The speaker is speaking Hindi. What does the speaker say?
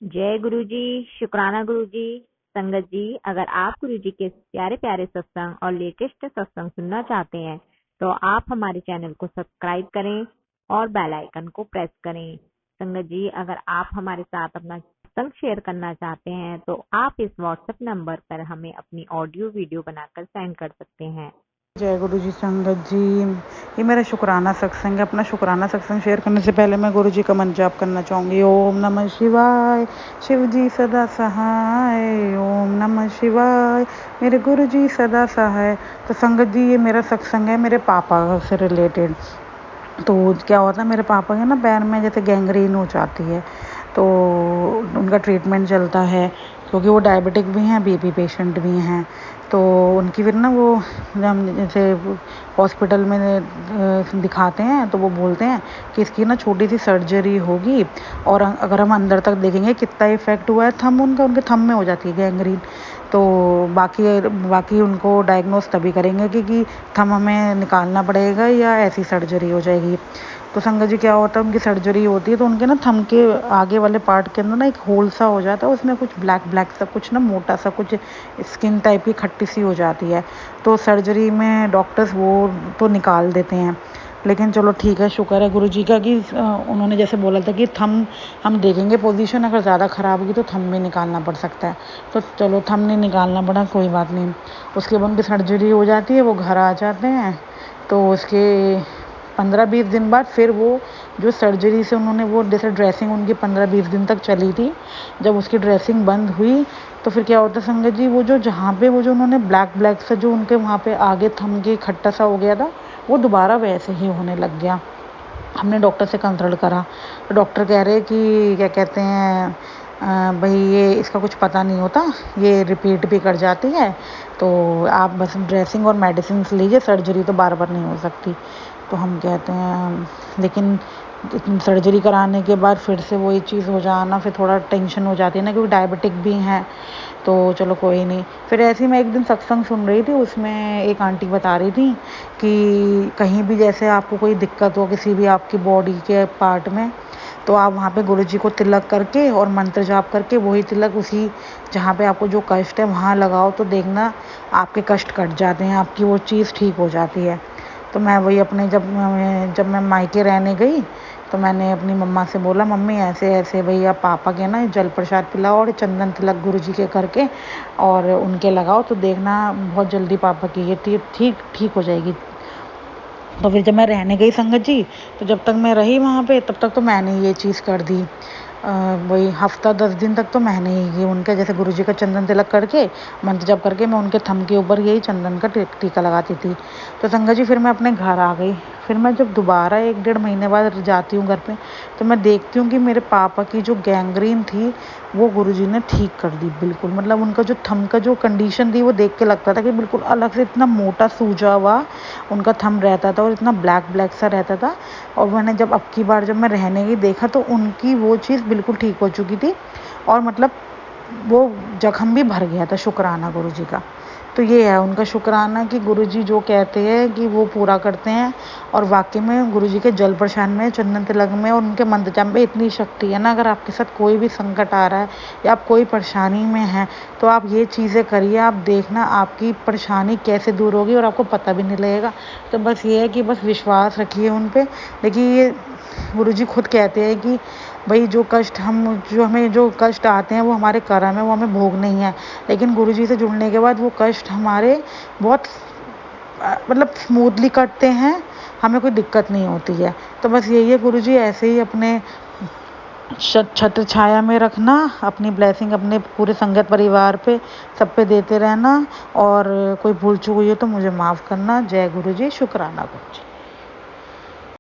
जय गुरु जी। शुक्राना गुरु जी। संगत जी, अगर आप गुरु जी के प्यारे प्यारे सत्संग और लेटेस्ट सत्संग सुनना चाहते हैं तो आप हमारे चैनल को सब्सक्राइब करें और बेल आइकन को प्रेस करें। संगत जी, अगर आप हमारे साथ अपना सत्संग शेयर करना चाहते हैं तो आप इस व्हाट्सएप नंबर पर हमें अपनी ऑडियो वीडियो बनाकर सेंड कर सकते हैं। जय गुरु जी। संगत जी, ये मेरा शुक्राना सत्संग है। अपना शुक्राना सत्संग शेयर करने से पहले मैं गुरु जी का मंत्र जाप करना चाहूँगी। ओम नमः शिवाय, शिव जी सदा सहाय। ओम नमः शिवाय, मेरे गुरु जी सदा सहाय। तो संगत जी, ये मेरा सत्संग है मेरे पापा से रिलेटेड। तो क्या होता है, मेरे पापा के ना पैर में जैसे गैंग्रीन हो जाती है, तो उनका ट्रीटमेंट चलता है क्योंकि वो डायबिटिक भी हैं, बीपी पेशेंट भी हैं। तो उनकी फिर ना वो हम जैसे हॉस्पिटल में दिखाते हैं तो वो बोलते हैं कि इसकी ना छोटी सी सर्जरी होगी, और अगर हम अंदर तक देखेंगे कितना इफेक्ट हुआ है थंब उनके थंब में हो जाती है गैंग्रीन। तो बाकी उनको डायग्नोस तभी करेंगे कि थंब हमें निकालना पड़ेगा या ऐसी सर्जरी हो जाएगी। तो संगत जी, क्या होता है, उनकी सर्जरी होती है तो उनके ना थंब के आगे वाले पार्ट के अंदर ना एक होल सा हो जाता है, उसमें कुछ ब्लैक ब्लैक सा कुछ ना मोटा सा कुछ स्किन टाइप की खट्टी सी हो जाती है। तो सर्जरी में डॉक्टर्स वो तो निकाल देते हैं, लेकिन चलो ठीक है, शुक्र है गुरु जी का कि उन्होंने जैसे बोला था कि थंब हम देखेंगे पोजीशन अगर ज़्यादा ख़राब होगी तो थंब भी निकालना पड़ सकता है। तो चलो थंब नहीं निकालना पड़ा, कोई बात नहीं। उसके बाद उनकी सर्जरी हो जाती है, वो घर आ जाते हैं। तो उसके 15-20 दिन बाद फिर वो जो सर्जरी से उन्होंने वो जैसे ड्रेसिंग उनकी 15-20 दिन तक चली थी, जब उसकी ड्रेसिंग बंद हुई तो फिर क्या होता है संगत जी, वो जो जहाँ पे वो जो उन्होंने ब्लैक ब्लैक सा जो उनके वहाँ पे आगे थंब के खट्टा सा हो गया था, वो दोबारा वैसे ही होने लग गया। हमने डॉक्टर से कंसल्ट करा तो डॉक्टर कह रहे कि क्या कहते हैं, भाई ये इसका कुछ पता नहीं होता, ये रिपीट भी कर जाती है, तो आप बस ड्रेसिंग और मेडिसिन लीजिए, सर्जरी तो बार बार नहीं हो सकती। तो हम कहते हैं लेकिन सर्जरी कराने के बाद फिर से वही चीज़ हो जाना, फिर थोड़ा टेंशन हो जाती है ना, क्योंकि डायबिटिक भी हैं। तो चलो कोई नहीं। फिर ऐसे ही मैं एक दिन सत्संग सुन रही थी, उसमें एक आंटी बता रही थी कि कहीं भी जैसे आपको कोई दिक्कत हो किसी भी आपकी बॉडी के पार्ट में, तो आप वहाँ पे गुरु जी को तिलक करके और मंत्र जाप करके वही तिलक उसी जहाँ पे आपको जो कष्ट है वहाँ लगाओ, तो देखना आपके कष्ट कट जाते हैं, आपकी वो चीज़ ठीक हो जाती है। तो मैं वही अपने जब मैं मायके रहने गई तो मैंने अपनी मम्मा से बोला, मम्मी ऐसे ऐसे भैया पापा के ना जल प्रसाद पिलाओ और चंदन तिलक गुरु जी के करके और उनके लगाओ, तो देखना बहुत जल्दी पापा की ये ठीक हो जाएगी। तो फिर जब मैं रहने गई संगत जी, तो जब तक मैं रही वहाँ पे तब तक तो मैंने ये चीज़ कर दी। वही हफ्ता 10 दिन तक तो मैंने ही उनके जैसे गुरु जी का चंदन तिलक करके मंत्र जप करके मैं उनके थंब के ऊपर यही चंदन का टीका लगाती थी। तो संगत जी, फिर मैं अपने घर आ गई। फिर मैं जब दोबारा 1-1.5 महीने बाद जाती हूँ घर पे, तो मैं देखती हूँ कि मेरे पापा की जो गैंग्रीन थी वो गुरुजी ने ठीक कर दी बिल्कुल। मतलब उनका जो थंब का जो कंडीशन थी वो देख के लगता था कि बिल्कुल अलग से इतना मोटा सूजा हुआ उनका थंब रहता था और इतना ब्लैक ब्लैक सा रहता था। और मैंने जब अब की बार जब मैं रहने गई देखा तो उनकी वो चीज़ बिल्कुल ठीक हो चुकी थी, और मतलब वो जख्म भी भर गया था। शुक्राना गुरुजी का। तो ये है उनका शुक्राना कि गुरुजी जो कहते हैं कि वो पूरा करते हैं। और वाकई में गुरुजी के जल प्रशान में, चंदन तिलक में और उनके मंत्र जाप में इतनी शक्ति है ना। अगर आपके साथ कोई भी संकट आ रहा है या आप कोई परेशानी में हैं तो आप ये चीज़ें करिए, आप देखना आपकी परेशानी कैसे दूर होगी और आपको पता भी नहीं लगेगा। तो बस ये है कि बस विश्वास रखिए उन पर। देखिए ये गुरुजी खुद कहते हैं कि भाई जो हमें जो कष्ट आते हैं वो हमारे कर्म है, वो हमें भोगने ही है। लेकिन गुरुजी से जुड़ने के बाद वो कष्ट हमारे बहुत मतलब स्मूथली कटते हैं, हमें कोई दिक्कत नहीं होती है। तो बस यही है गुरुजी, ऐसे ही अपने छत्र छाया में रखना, अपनी ब्लेसिंग अपने पूरे संगत परिवार पे सब पे देते रहना, और कोई भूल चूक हुई हो तो मुझे माफ़ करना। जय गुरुजी। शुक्राना गुरुजी।